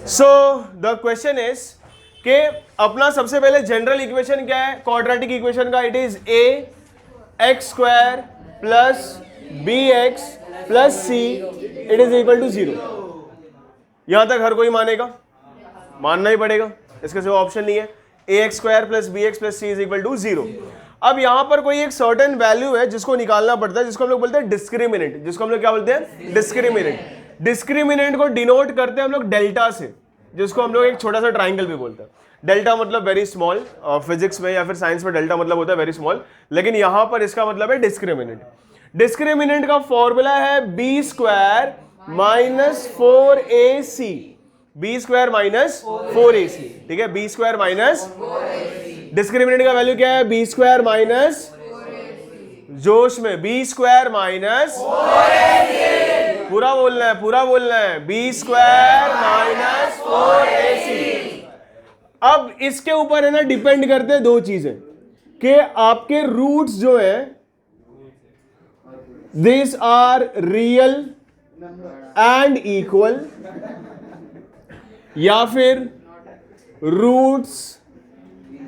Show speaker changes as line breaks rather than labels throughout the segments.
So the question is कि अपना सबसे पहले जनरल इक्वेशन क्या है क्वाड्रेटिक इक्वेशन का? It is A x square plus B x plus C it is equal to 0। यहां तक हर कोई मानेगा? मानना ही पड़ेगा, इसके सिवा ऑप्शन नहीं है। A x square plus B x plus C is equal to 0। अब यहां पर कोई एक सर्टेन वैल्यू है जिसको निकालना पड़ता है, जिसको हम लोग बोलते हैं डिस्क्रिमिनेंट। जिसको हम लोग क्या बोलते हैं? डिस्क्रिमिनेंट। डिस्क्रिमिनेंट को डिनोट करते हैं हम लोग डेल्टा से, जिसको हम लोग एक छोटा सा ट्राइंगल भी बोलते हैं। डेल्टा मतलब वेरी स्मॉल, फिजिक्स में या फिर साइंस में डेल्टा मतलब होता है वेरी स्मॉल, लेकिन यहां पर इसका मतलब है डिस्क्रिमिनेंट। डिस्क्रिमिनेंट का फॉर्मूला है B square minus 4ac, B square minus 4ac, ठीक है? बी स्क्वायर माइनस, डिस्क्रिमिनेंट का वैल्यू क्या है? बी स्क्वायर माइनस, जोश में, बी स्क्वायर माइनस, पूरा बोलना है, पूरा बोलना है, बी स्क्वायर माइनस 4ac। अब इसके ऊपर है ना डिपेंड करते हैं दो चीजें कि आपके रूट्स जो है this are real and equal, या फिर रूट्स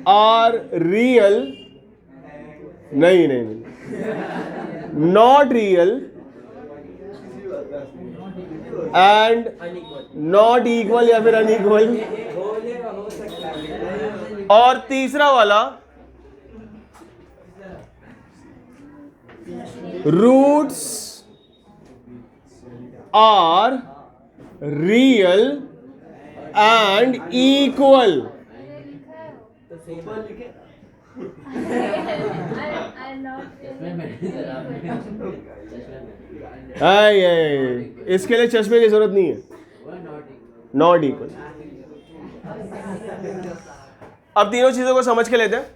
आर रियल, नहीं नहीं नहीं, not real and not equal या फिर अनइक्वल। और तीसरा वाला roots are real and equal. इसके लिए चश्मे की जरूरत नहीं है, नॉट इक्वल। अब तीनों चीजों को समझ के लेते हैं।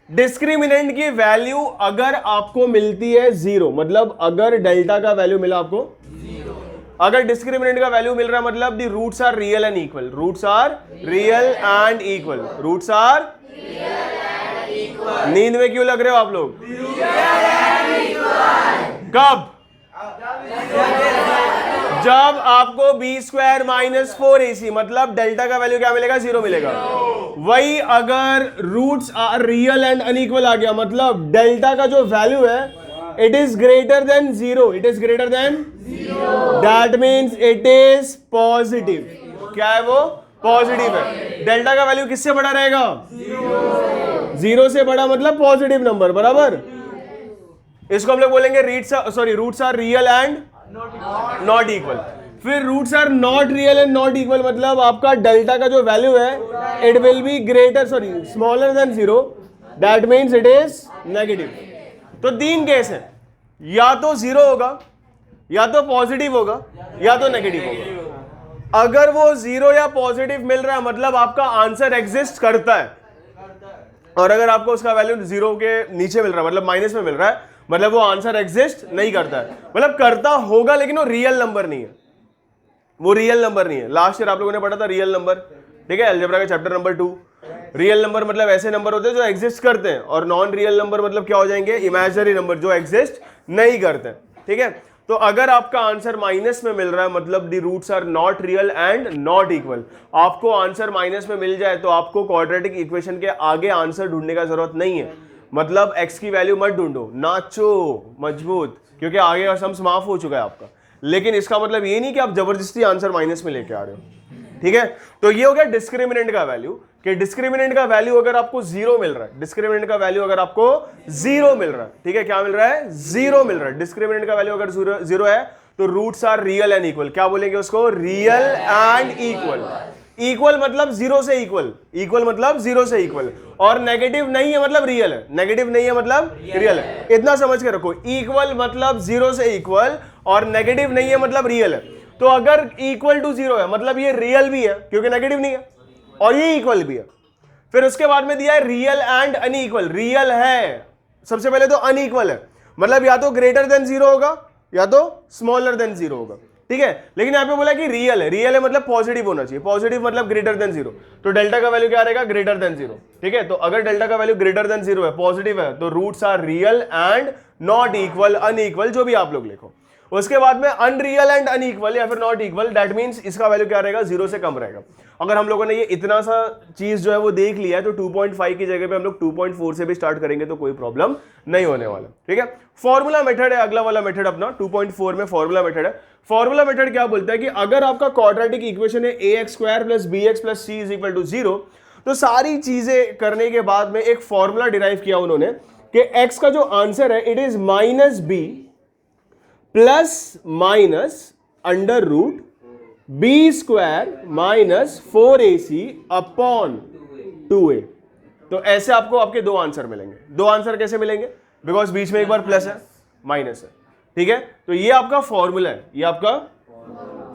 डिस्क्रिमिनेंट की वैल्यू अगर आपको मिलती है 0, मतलब अगर डेल्टा का वैल्यू मिला आपको, अगर डिस्क्रिमिनेंट का वैल्यू मिल रहा है मतलब the roots are real and equal, roots are real and equal, roots are, नींद में क्यों लग रहे हो आप लोग? कब? जब आपको बी स्क्वायर माइनस 4ac मतलब डेल्टा का वैल्यू क्या मिलेगा? 0 मिलेगा। वही अगर roots are real and unequal आ गया मतलब डेल्टा का जो वैल्यू है it is greater than 0, it is greater than 0, that means it is positive. क्या है वो? पॉजिटिव है। डेल्टा का वैल्यू किससे बड़ा रहेगा? 0 से बड़ा मतलब पॉजिटिव नंबर, बराबर। इसको हम लोग बोलेंगे roots are real and not equal. फिर roots are not real and not equal मतलब आपका डेल्टा का जो वैल्यू है it will be smaller than 0, that means it is negative. तो तीन केस है, या तो 0 होगा, या तो पॉजिटिव होगा, या तो नेगेटिव होगा। अगर वो 0 या पॉजिटिव मिल रहा है मतलब आपका आंसर एग्जिस्ट करता है, और अगर आपको उसका वैल्यू 0 के नीचे मिल रहा है मतलब माइनस में मिल रहा है मतलब वो आंसर एग्जिस्ट नहीं करता है, मतलब करता होगा लेकिन वो रियल नंबर नहीं है, वो रियल नंबर नहीं है। लास्ट ईयर आप लोगों ने पढ़ा था रियल नंबर, ठीक है, अलजेब्रा का चैप्टर नंबर 2। रियल नंबर मतलब ऐसे नंबर होते हैं जो एग्जिस्ट करते हैं, और नॉन रियल नंबर मतलब क्या हो जाएंगे? इमेजिनरी नंबर जो एग्जिस्ट नहीं करते, ठीक है। तो अगर आपका आंसर माइनस में मिल रहा है मतलब the roots are not real and not equal, आपको आंसर माइनस में मिल जाए तो आपको क्वाड्रेटिक इक्वेशन के आगे आंसर ढूंढने का जरूरत नहीं है, मतलब x की वैल्यू मत ढूंढो, नाचो मजबूत, क्योंकि आगे का सम्स माफ हो चुका है आपका। लेकिन इसका मतलब ये नहीं कि आप जबरदस्ती आंसर माइनस में लेके आ रहे हो, ठीक है। तो ये हो गया डिस्क्रिमिनेंट का वैल्यू, कि डिस्क्रिमिनेंट का वैल्यू अगर आपको 0 मिल रहा है, डिस्क्रिमिनेंट का वैल्यू अगर आपको 0 मिल रहा है, ठीक है, क्या मिल रहा है? 0 मिल रहा है। डिस्क्रिमिनेंट का वैल्यू अगर 0 है तो roots are real and equal. क्या बोलेंगे उसको? Real and equal. इक्वल मतलब 0 से इक्वल, इक्वल मतलब 0 से इक्वल, और नेगेटिव नहीं है मतलब रियल है, नेगेटिव नहीं है मतलब रियल है। इतना समझ के रखो, इक्वल मतलब 0 से इक्वल और नेगेटिव नहीं है मतलब रियल है। तो अगर इक्वल टू 0 है मतलब ये रियल भी है क्योंकि नेगेटिव नहीं है, और ये इक्वल भी है। फिर उसके बाद में दिया है रियल एंड अनइक्वल। रियल है, सबसे पहले तो अनइक्वल है, मतलब या तो ग्रेटर देन 0 होगा या तो स्मॉलर देन 0 होगा, ठीक है। लेकिन यहां पे बोला कि रियल है, रियल है मतलब पॉजिटिव होना चाहिए, पॉजिटिव मतलब ग्रेटर देन 0, तो डेल्टा का वैल्यू क्या रहेगा? ग्रेटर देन 0, ठीक है। तो अगर डेल्टा का वैल्यू ग्रेटर देन 0 है, पॉजिटिव है, तो roots are real and not equal, unequal, जो भी आप लोग लिखो। उसके बाद में अनरियल एंड अनइक्वल या फिर नॉट इक्वल, दैट मींस इसका वैल्यू क्या रहेगा, 0 से कम रहेगा। अगर हम लोगों ने ये इतना सा चीज जो है वो देख लिया है तो 2.5 की जगह पे हम लोग 2.4 से भी स्टार्ट करेंगे तो कोई प्रॉब्लम नहीं होने वाला। ठीक है, फॉर्मूला मेथड है अगला वाला मेथड अपना 2.4 में फॉर्मूला मेथड है। फॉर्मूला मेथड क्या बोलता है कि अगर आपका क्वाड्रेटिक इक्वेशन है ax² + bx + c = 0, तो सारी चीजें करने के बाद में एक फॉर्मूला डिराइव किया उन्होंने कि x का जो आंसर है it is -b ± (√b² - 4ac upon 2a। तो ऐसे आपको आपके दो आंसर मिलेंगे। दो आंसर कैसे मिलेंगे, बिकॉज बीच में एक बार प्लस है माइनस है। ठीक है, तो ये आपका फॉर्मूला है, ये आपका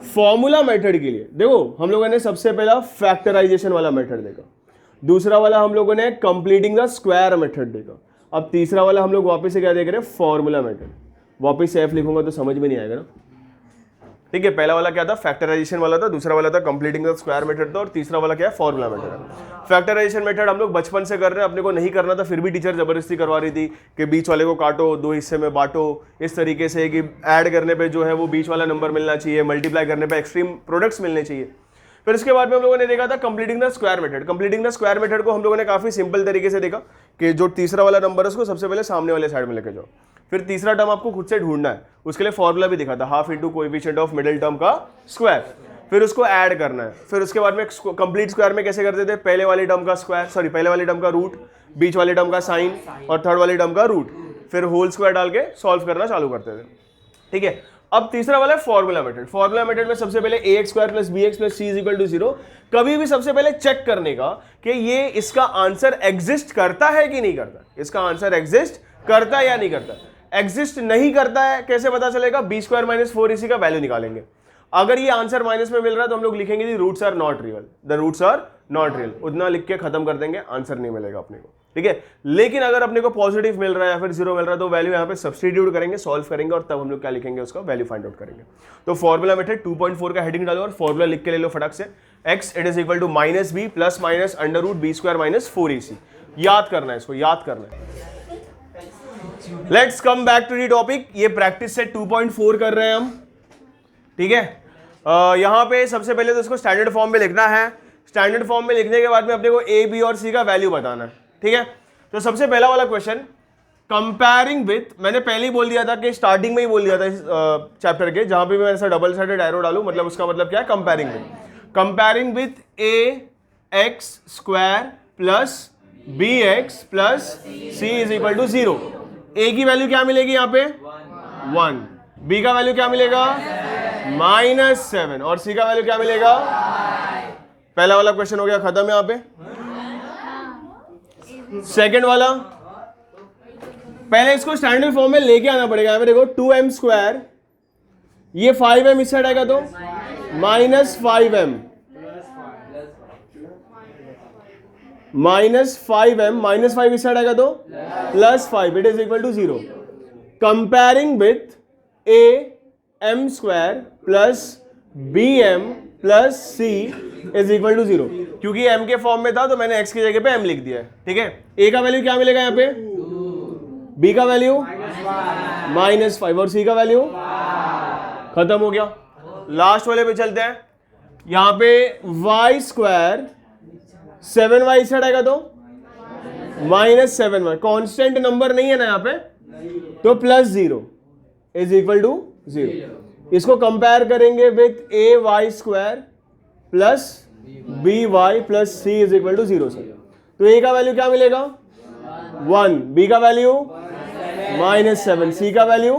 फॉर्मूला मेथड के लिए। देखो हम लोगों ने सबसे पहला फैक्टराइजेशन वाला मेथड देखा, दूसरा वाला हम लोगों ने कंप्लीटिंग द स्क्वायर मेथड देखा, अब तीसरा वाला हम लोग वापस से क्या देख रहे हैं, फॉर्मूला मेथड। वापस से एफ लिखूंगा तो समझ में नहीं आएगा ना। ठीक है, पहला वाला क्या था, फैक्टराइजेशन वाला था, दूसरा वाला था कंप्लीटिंग द स्क्वायर मेथड था, और तीसरा वाला क्या है, फॉर्मूला मेथड है। फैक्टराइजेशन मेथड हम लोग बचपन से कर रहे हैं, अपने को नहीं करना था फिर भी टीचर जबरदस्ती करवा रही थी कि बीच वाले को काटो, दो हिस्से में बांटो, इस तरीके से कि ऐड करने पे जो है वो बीच वाला नंबर मिलना चाहिए, मल्टीप्लाई करने पे एक्सट्रीम प्रोडक्ट्स मिलने चाहिए। फिर इसके बाद में हम लोगों ने देखा था completing the square method. Completing the square method को हम लोगों ने काफी सिंपल तरीके से देखा कि जो तीसरा वाला नंबर है उसको सबसे पहले सामने वाले साइड में लेके जाओ, फिर तीसरा टर्म आपको खुद से ढूंढना है, उसके लिए फॉर्मूला भी दिखा था, half into coefficient of middle term का स्क्वायर, फिर उसको ऐड करना है। फिर उसके बाद में कंप्लीट स्क्वायर में कैसे करते थे, पहले वाली टर्म का स्क्वायर, सॉरी पहले वाली टर्म का रूट, बीच वाली टर्म का साइन और थर्ड वाली टर्म का रूट, फिर होल स्क्वायर डाल के सॉल्व करना चालू करते थे। ठीक है, अब तीसरा वाला है फॉर्मूला मेथड। फॉर्मूला मेथड में सबसे पहले ax² + bx + c = 0 कभी भी सबसे पहले चेक करने का कि ये इसका आंसर एग्जिस्ट करता है कि नहीं करता, इसका आंसर एग्जिस्ट करता है या नहीं करता। एग्जिस्ट नहीं करता है कैसे पता चलेगा, b² - 4ac का वैल्यू निकालेंगे। अगर ये आंसर माइनस में मिल रहा है तो हम लोग लिखेंगे the roots are not real, the roots are not real, उतना लिख के खत्म कर देंगे, आंसर नहीं मिलेगा अपने को। ठीक है, लेकिन अगर अपने को पॉजिटिव मिल रहा है या फिर 0 मिल रहा है तो वैल्यू यहाँ पे सब्स्टिट्यूट करेंगे, सॉल्व करेंगे और तब हम लोग क्या लिखेंगे, उसका वैल्यू फाइंड आउट करेंगे। तो फॉर्मूला मेथड 2.4 का हेडिंग डालो और फॉर्मूला लिख के ले लो फटाक से, x it is equal to -b ± (√b² - 4ac। याद करना है, इसको याद करना है। Let's come back to the topic. ये प्रैक्टिस सेट 2.4 कर रहे हैं हम। ठीक है, यहां पे सबसे पहले तो इसको स्टैंडर्ड फॉर्म में लिखना है। स्टैंडर्ड फॉर्म में लिखने के बाद में अपने को a, b और c का वैल्यू बताना है। ठीक है, तो सबसे पहला वाला क्वेश्चन कंपेयरिंग विथ, मैंने पहले ही बोल दिया था कि स्टार्टिंग में ही बोल दिया था इस चैप्टर के, जहां पे मैं ऐसा डबल साइडेड एरो डालूं मतलब उसका मतलब क्या है, comparing with ax² + bx + c = 0। a की वैल्यू क्या मिलेगी यहाँ पे 1, b का वैल्यू क्या मिलेगा -7 और c का वैल्यू क्या मिलेगा। पहला वाला क्वेश्चन हो गया खत्म यहाँ पे। सेकंड वाला, पहले इसको स्टैंडर्ड फॉर्म में लेके आना पड़ेगा। यहाँ पे देखो 2m², ये 5m इस साइड आएगा तो -5m, -5m, -5 इस साइड आएगा तो +5, it is equal to 0। Comparing with am² + bm + c is equal to 0। क्योंकि m के फॉर्म में था तो मैंने x की जगह पे m लिख दिया है। ठीक है, a का वैल्यू क्या मिलेगा यहाँ पे, b का वैल्यू -5 और c का वैल्यू खत्म हो गया। लास्ट वाले पे चलते हैं। यहाँ पे y² 7y इस साइड आएगा तो -7y, कांस्टेंट नंबर नहीं है ना यहाँ पे, तो +0 इज इक्वल टू 0। इसको कंपेयर करेंगे with ay² + by + c is equal to 0 से, तो a का वैल्यू क्या मिलेगा 1, b का वैल्यू -7, c का वैल्यू,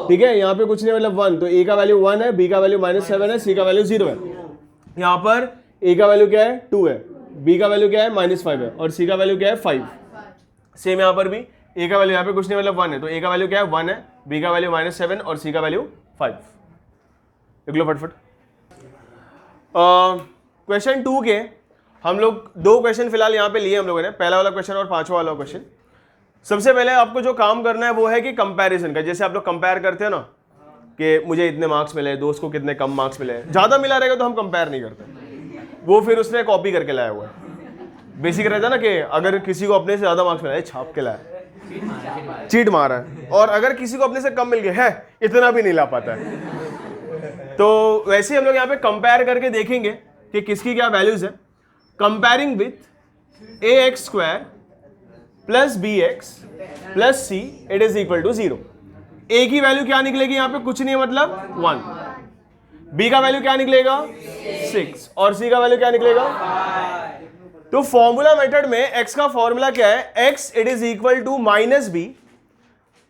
ठीक है यहाँ पे कुछ नहीं मतलब 1, तो a का वैल्यू 1 है, b का वैल्यू -7 है, c का वैल्यू 0 है। यहाँ पर a का वैल्यू क्या है 2 है, b का वैल्यू क्या है -5 है और c का वैल्यू क्या है 5। सेम यहाँ पर भी a का वैल्यू यहाँ पे कुछ नहीं मतलब 1 है, तो a का वैल्यू क्या है 1 है, b का वैल्यू -7 और c का वैल्यू 5। देख लो फटफट। क्वेश्चन 2 के हम लोग 2 क्वेश्चन फिलहाल यहाँ पे लिए हम लोगों ने, पहला वाला क्वेश्चन और 5वां वाला क्वेश्चन। सबसे पहले आपको जो काम करना है वो है कि कंपैरिजन का। जैसे आप लोग कंपेयर करते हैं ना कि मुझे इतने मार्क्स मिले, दोस्त को कितने कम मार्क्स मिले, ज़्यादा मिला रहेगा तो हम कंपेयर नहीं करते, वो फिर उसने कॉपी करके लाया हुआ है। बेसिक रहता है ना कि अगर किसी को अपने से ज़्यादा मार्क्स मिला है छाप के लाया, चीट मारा है, और अगर किसी को अपने से कम मिल गया है इतना भी नहीं ला पाता है। तो वैसे हम लोग यहाँ पे कंपेयर करके देखेंगे कि किसकी क्या वैल्यूज है। Comparing with a x square plus B x plus C it is equal to 0। A की वैल्यू क्या निकलेगी यहाँ पे, कुछ नहीं है मतलब 1। बी का वैल्यू क्या निकलेगा 6 और सी का वैल्यू क्या निकलेगा। तो फॉर्मूला मेथड में x का फॉर्मूला क्या है, x it is equal to minus b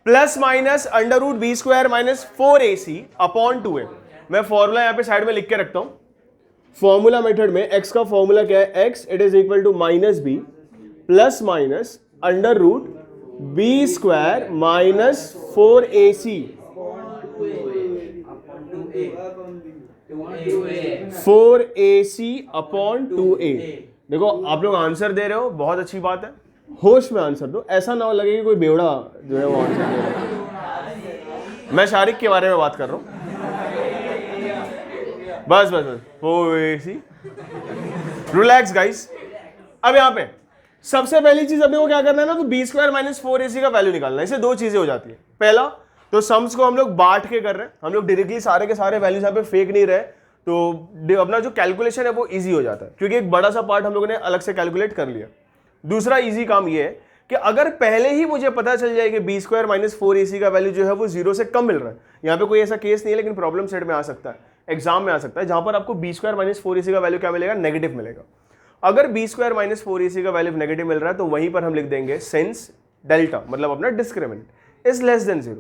plus minus under root b square minus 4ac upon 2a। मैं फॉर्मूला यहां पे साइड में लिख के रखता हूं। फॉर्मूला मेथड में x का फॉर्मूला क्या है, x it is equal to minus b plus minus under root b square minus 4ac 4ac upon 2a। देखो आप लोग आंसर दे रहे हो, बहुत अच्छी बात है, होश में आंसर दो, ऐसा ना हो लगे कि कोई बेवड़ा जो है वो आंसर दे रहा है। मैं शारिक के बारे में बात कर रहा हूं, बस बस बस वो ऐसी रिलैक्स गाइस। अब यहां पे सबसे पहली चीज अपने को क्या करना है ना, तो बी स्क्वायर माइनस 4ac का वैल्यू निकालना है। इससे दो चीजें हो जाती है। पहला तो सम्स को हम लोग बांट के कर रहे हैं, हम लोग डायरेक्टली सारे के सारे वैल्यूज यहाँ पे फेंक नहीं रहे, तो अपना जो कैलकुलेशन है वो इजी हो जाता है, क्योंकि एक बड़ा सा पार्ट हम लोगों ने अलग से कैलकुलेट कर लिया। दूसरा इजी काम ये है कि अगर पहले ही मुझे पता चल जाए कि बी स्क्वायर माइनस 4ac का वैल्यू जो है वो 0 से कम मिल रहा है, यहाँ पे कोई ऐसा केस नहीं है, लेकिन प्रॉब्लम सेट में आ सकता है, एग्जाम में आ सकता है, जहां पर आपको बी स्क्वायर माइनस 4ac का वैल्यू क्या मिलेगा, नेगेटिव मिलेगा। अगर बी स्क्वायर माइनस 4ac का वैल्यू नेगेटिव मिल रहा है तो वहीं पर हम लिख देंगे सिंस डेल्टा मतलब अपना discriminant is less than 0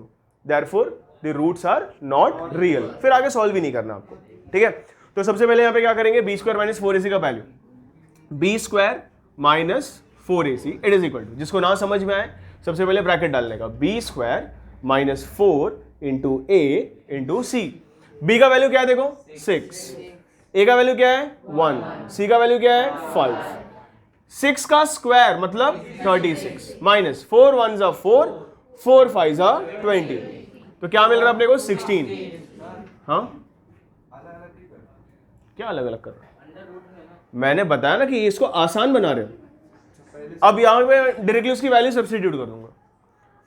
therefore the roots are not real. फिर आगे सॉल्व भी नहीं करना आपको, ठीक है। तो सबसे पहले यहाँ पे क्या करेंगे, बी स्क्वायर माइनस 4ac का value, b square minus 4ac it is equal to, जिसको ना समझ में आए सबसे पहले ब्रैकेट डालने का, b square minus 4 into a into c. B का वैल्यू क्या है देखो 6, a का वैल्यू क्या है 1, c का वैल्यू क्या है 5। 6 का स्क्वायर मतलब 36 माइनस 4 1 जा 4, 4 5 जा 20, तो क्या मिल रहा है अपने को 16। हाँ क्या अलग अलग कर रहे हो, मैंने बताया ना कि इसको आसान बना रहे हो। अब यहां पे डायरेक्टली उसकी वैल्यू सब्स्टिट्यूट कर दूंगा।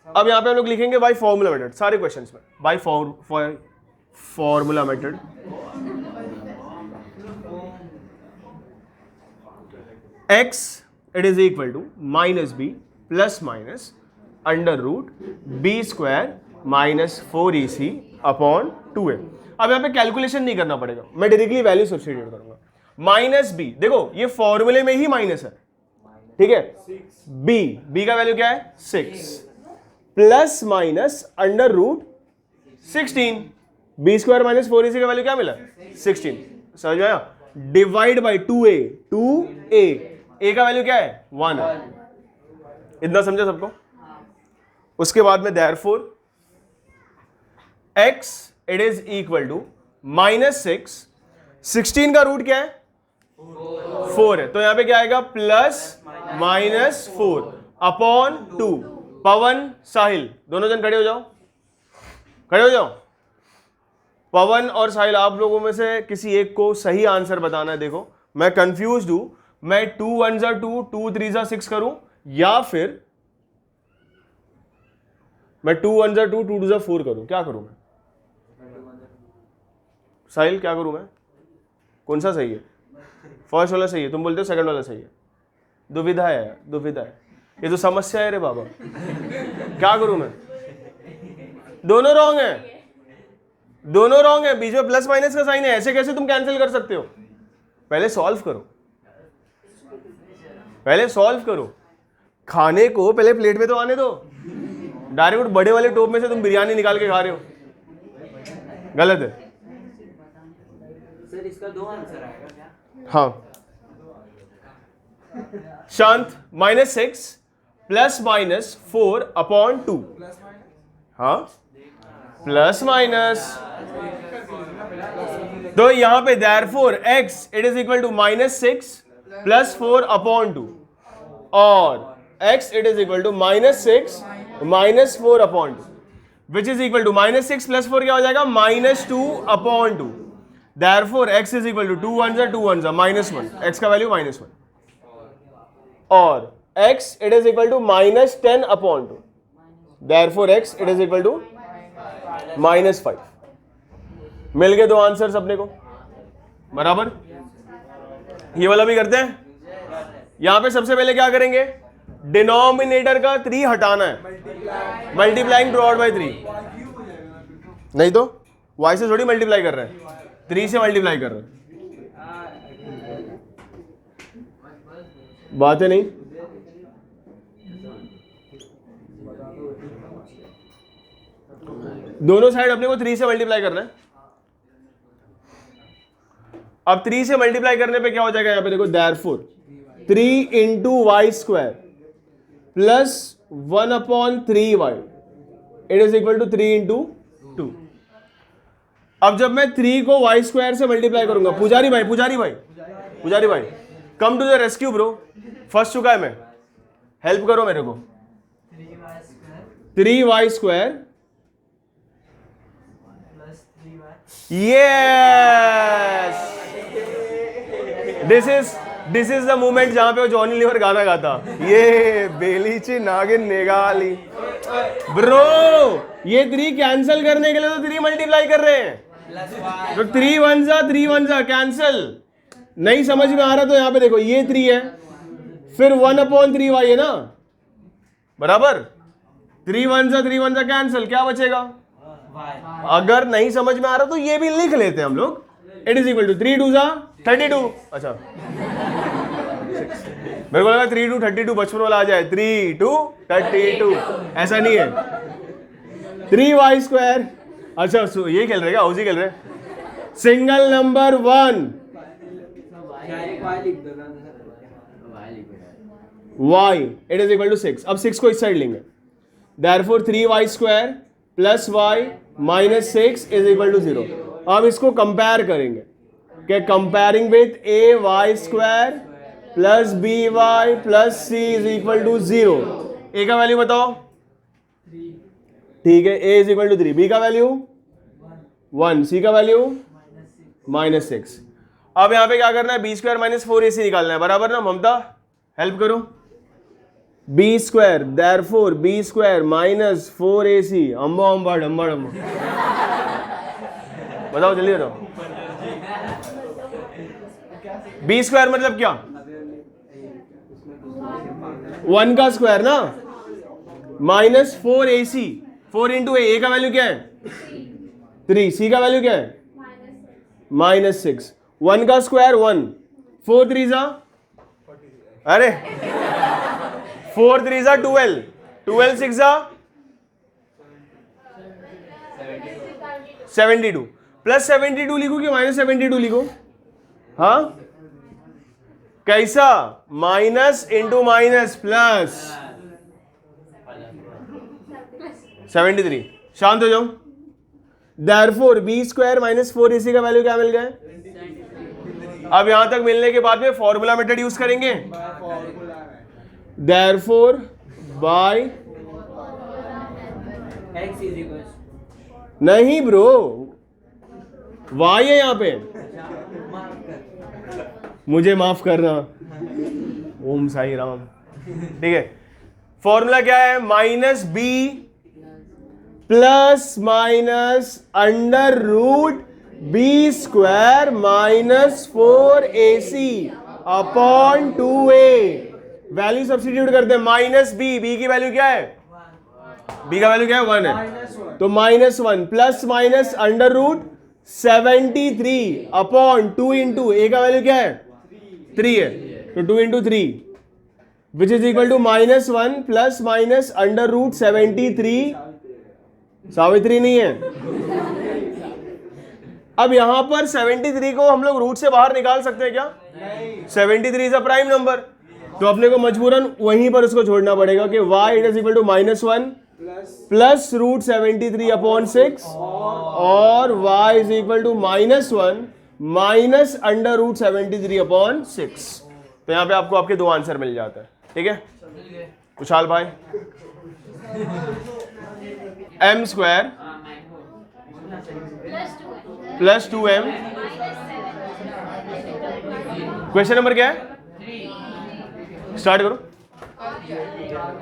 अब यहां पे हम लोग लिखेंगे बाय फॉर्मूला मेथड, सारे क्वेश्चंस में by formula method. x it is equal to minus b plus minus under root b square minus 4ac upon 2a। अब यहां पे कैलकुलेशन नहीं करना पड़ेगा, मैं डायरेक्टली वैल्यू सब्स्टिट्यूट करूंगा। माइनस बी, देखो ये फॉर्मूले में ही माइनस है, ठीक है। बी का वैल्यू क्या है 6 plus minus under root 16, b square minus 4ac का वैल्यू क्या मिला 16, समझ में आया। Divide by 2a, 2a, a का वैल्यू क्या है 1 है, इतना समझा सबको। उसके बाद में therefore x it is equal to minus 6, 16 का रूट क्या है 4 है, तो यहां पे क्या आएगा प्लस माइनस 4 अपॉन 2। पवन साहिल दोनों जन खड़े हो जाओ, खड़े हो जाओ। पवन और साहिल आप लोगों में से किसी एक को सही आंसर बताना है। देखो मैं कंफ्यूज्ड हूं, मैं 2 1 जा 2, 2 3 जा 6 करूं, या फिर मैं 2 1 जा 2, 2 2 जा 4 करूं, क्या करूं मैं? साहिल क्या करूं मैं? कौन सा सही है? फर्स्ट वाला सही है, तुम बोलते हो सेकंड वाला सही है। दुविधा है यार, दुविधा है, ये तो समस्या है रे बाबा। क्या करूं मैं? दोनों रॉन्ग है, दोनों रॉन्ग है, बीच में प्लस माइनस का साइन है, ऐसे कैसे तुम कैंसिल कर सकते हो? पहले सॉल्व करो, पहले सॉल्व करो। खाने को पहले प्लेट में तो आने दो, डायरेक्ट बड़े वाले टोप में से तुम बिरयानी निकाल के खा रहे हो, गलत है।
सर इसका 2 आंसर आएगा क्या?
हाँ शांत, -6 प्लस माइनस 4 अपॉन 2, हाँ प्लस माइनस, तो यहां पे therefore x it is equal to -6 plus 4 upon 2, और x it is equal to -6 minus 4 upon 2, which is equal to -6 plus 4 क्या हो जाएगा -2 upon 2। Therefore x is equal to 2 1 जा 2 1 जा -1, x का वैल्यू -1, और x it is equal to -10 upon 2, therefore x it is equal to -5। मिल गए दो आंसर्स अपने को, बराबर। ये वाला भी करते हैं। यहां पे सबसे पहले क्या करेंगे, डिनोमिनेटर का 3 हटाना है, मल्टीप्लाइंग थ्रू आउट बाई 3। नहीं तो y से थोड़ी मल्टीप्लाई कर रहे हैं, 3 से मल्टीप्लाई कर रहे हैं। बात है नहीं। दोनों साइड अपने को 3 से मल्टीप्लाई करना है। अब 3 से मल्टीप्लाई करने पे क्या हो जाएगा, यहां पे देखो, therefore 3 into y square plus 1/3y it is equal to 3 into 2। अब जब मैं 3 को वाई स्क्वायर से मल्टीप्लाई करूंगा, पुजारी भाई come to the rescue bro, फंस चुका है मैं, हेल्प करो मेरे को। 3y square yes, this is the moment जहां पे वो जॉनी लीवर गाना गाता, ये बेलीची नागिन निगाली। ब्रो ये 3 कैंसिल करने के लिए तो 3 मल्टीप्लाई कर रहे हैं, तो 3 1 जा कैंसिल। नहीं समझ में आ रहा तो यहां पे देखो, ये 3 है, फिर 1/3y है ना, बराबर। 3 1 जा कैंसिल, क्या बचेगा। अगर नहीं समझ में आ रहा तो ये भी लिख लेते हैं हम लोग, इट इज इक्वल टू 3 2 जा 32। अच्छा मेरे को लगा 3 2 32 बचपन वाला आ जाए, 3 2 32, ऐसा नहीं है। 3y स्क्वायर, अच्छा ये खेल रहे क्या, हाउस ही खेल रहे। Single number 1 y it is equal to 6। अब 6 को इस साइड लेंगे, therefore 3y square plus y minus 6 is equal to 0। अब इसको कंपेयर करेंगे, क्या comparing with ay square plus by plus c is equal to 0। a का वैल्यू बताओ, ठीक है, a is equal to 3, b का वैल्यू 1, c का वैल्यू -6। अब यहां पे क्या करना है, b स्क्वायर माइनस 4ac निकालना है, बराबर ना। ममता हेल्प करो, b square therefore b square minus 4ac, अम्बा अम्बा डम्बा डम्बा। बताओ जल्दी बताओ, b स्क्वायर मतलब क्या, 1 का स्क्वायर ना, माइनस 4ac, 4 इंटू a का वैल्यू क्या है 3, c का वैल्यू क्या है -6, 1 का स्क्वायर 1, 4 3 जा, अरे 4 3 जा 12, 12 6 जा 72, प्लस 72 लिखो कि -72 लिखो, हाँ कैसा, माइनस इंटू माइनस प्लस 73। शांत हो जाओ। Therefore b square minus 4ac का वैल्यू क्या मिल गया है। अब यहां तक मिलने के बाद में फॉर्मूला मेथड यूज करेंगे, देयरफॉर बाय नहीं ब्रो, y है यहां पे, मुझे माफ करना, ओम साई राम। ठीक है, फॉर्मूला क्या है, minus b plus minus under root b square minus 4ac upon 2a। Value substitute करते हैं, माइनस b की वैल्यू क्या है, b का वैल्यू क्या है 1 है, तो -1 plus minus under root 73 upon 2 into a का वैल्यू क्या है 3 है, तो 2 into 3 which is equal to -1 plus minus under root 73। Savitri नहीं है। अब यहां पर 73 को हम लोग रूट से बाहर निकाल सकते हैं क्या, 73 इज अ प्राइम नंबर, तो अपने को मजबूरन वहीं पर उसको छोड़ना पड़ेगा कि y it is equal to -1 plus root 73 upon 6 और y is equal to -1 minus under root 73 upon 6। तो यहां पे आपको आपके दो आंसर मिल जाता है। ठीक है कुशाल भाई, m square plus 2m, question number क्या है, स्टार्ट करो।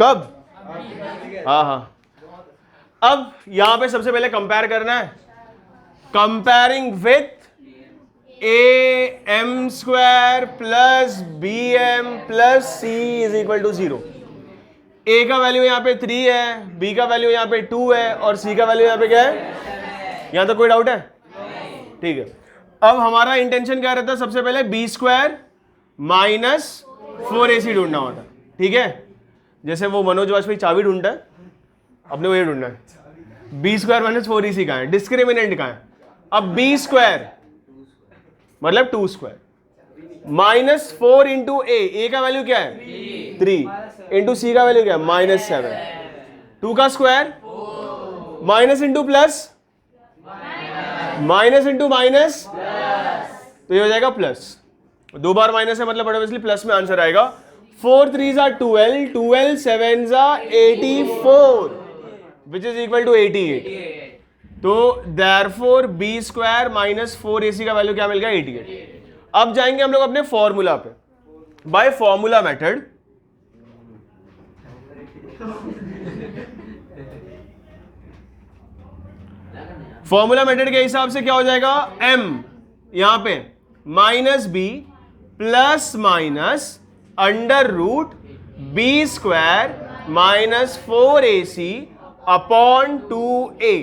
कब, हाँ हाँ अब यहां पे सबसे पहले कंपेयर करना है, comparing with a m square plus b m plus C is equal to 0। A का वैल्यू यहां पे 3 है, बी का वैल्यू यहां पे 2 है और सी का वैल्यू यहां पे क्या है? यहां तक कोई डाउट है? ठीक है। अब हमारा इंटेंशन क्या रहता है? सबसे पहले बी स्क्वायर माइनस 4ac ढूंढना होता है, ठीक है? जैसे वो मनोज वाजपेयी चाबी ढूंढता है, अपने को ये ढूंढना है बी स्क्वायर माइनस 4ac कहाँ है, डिस्क्रिमिनेंट कहाँ है? अब बी स्क्वायर मतलब 2 स्क्वायर माइनस 4 इंटू ए का वैल्यू क्या है? 3 इंटू सी का वैल्यू क्या है? -7। 2 का square minus into plus minus into minus, तो ये हो जाएगा प्लस। 2 बार माइनस है मतलब ऑब्वियसली प्लस में आंसर आएगा। 4 3s are 12, 12 7s are 84 which is equal to 88। तो therefore b square minus 4ac का वैल्यू क्या मिल गया? 88। अब जाएंगे हम लोग अपने फॉर्मूला पे, by formula method. Formula method के हिसाब से क्या हो जाएगा? m यहां पे minus b plus minus under root b square minus 4ac upon 2a।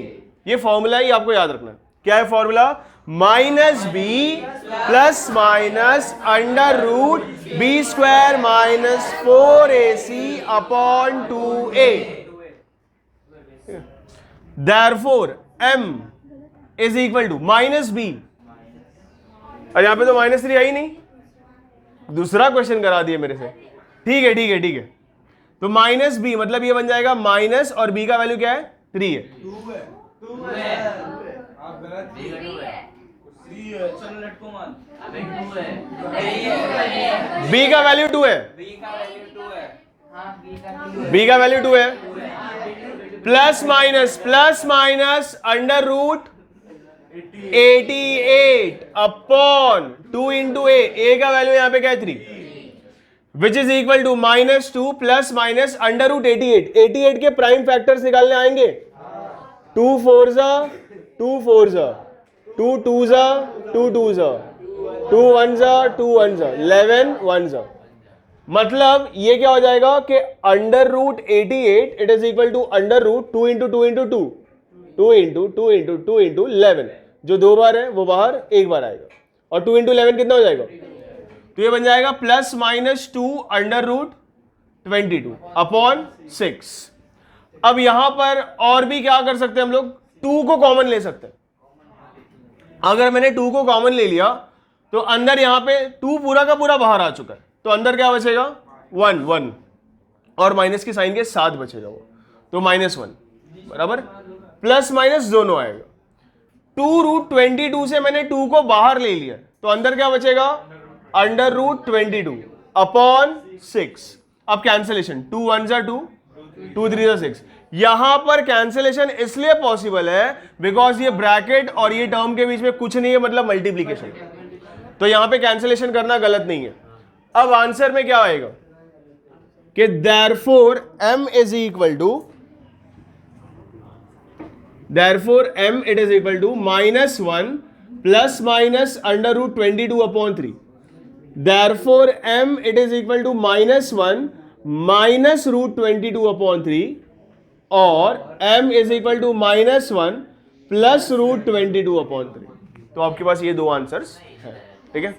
ये फॉर्मूला ही आपको याद रखना है। क्या है formula? Minus b plus minus under root b square minus 4ac upon 2a। Therefore m is equal to minus b, और यहां पे तो -3 आई नहीं, दूसरा क्वेश्चन करा दिए मेरे से। ठीक है ठीक है ठीक है। तो माइनस बी मतलब ये बन जाएगा माइनस, और बी का वैल्यू क्या है? 3 है। बी का वैल्यू 2 है, बी का वैल्यू 2 है। Plus minus under root 88 upon 2 into A का वैल्यू यहां पे क्या है? 3 which is equal to -2 plus minus under root 88 के प्राइम फैक्टर्स निकालने आएंगे। 2 4 2 4 2 2 2 2 2 1 2 1 11 1। मतलब ये क्या हो जाएगा कि under root 88 it is equal to under root 2 into 2 into 2 2 into 2 into 2 into 11। जो 2 बार है वो बाहर 1 बार आएगा, और 2 इंटू 11 कितना हो जाएगा? तो ये बन जाएगा plus minus 2 under root 22 upon 6। अब यहां पर और भी क्या कर सकते हैं हम लोग? 2 को कॉमन ले सकते हैं। अगर मैंने 2 को कॉमन ले लिया तो अंदर यहां पे 2 पूरा का पूरा बाहर आ चुका है, तो अंदर क्या बचेगा? 1 1, और माइनस के साइन के साथ बचेगा वो, तो -1 बराबर। प्लस माइनस दोनों आएगा। 2 रूट 22 से मैंने 2 को बाहर ले लिया, तो अंदर क्या बचेगा? Under root 22 upon 6। अब कैंसिलेशन, 2 1 2 2 3 6। यहां पर कैंसिलेशन इसलिए पॉसिबल है बिकॉज ये ब्रैकेट और ये टर्म के बीच में कुछ नहीं है, मतलब मल्टीप्लीकेशन, तो यहां पे कैंसिलेशन करना गलत नहीं है। अब आंसर में क्या आएगा कि therefore m is equal to, therefore m it is equal to -1 plus minus under root 22 upon 3। Therefore m it is equal to -1 minus root 22 upon 3, और m is equal to -1 plus root 22 upon 3। तो आपके पास ये 2 answers हैं, ठीक है।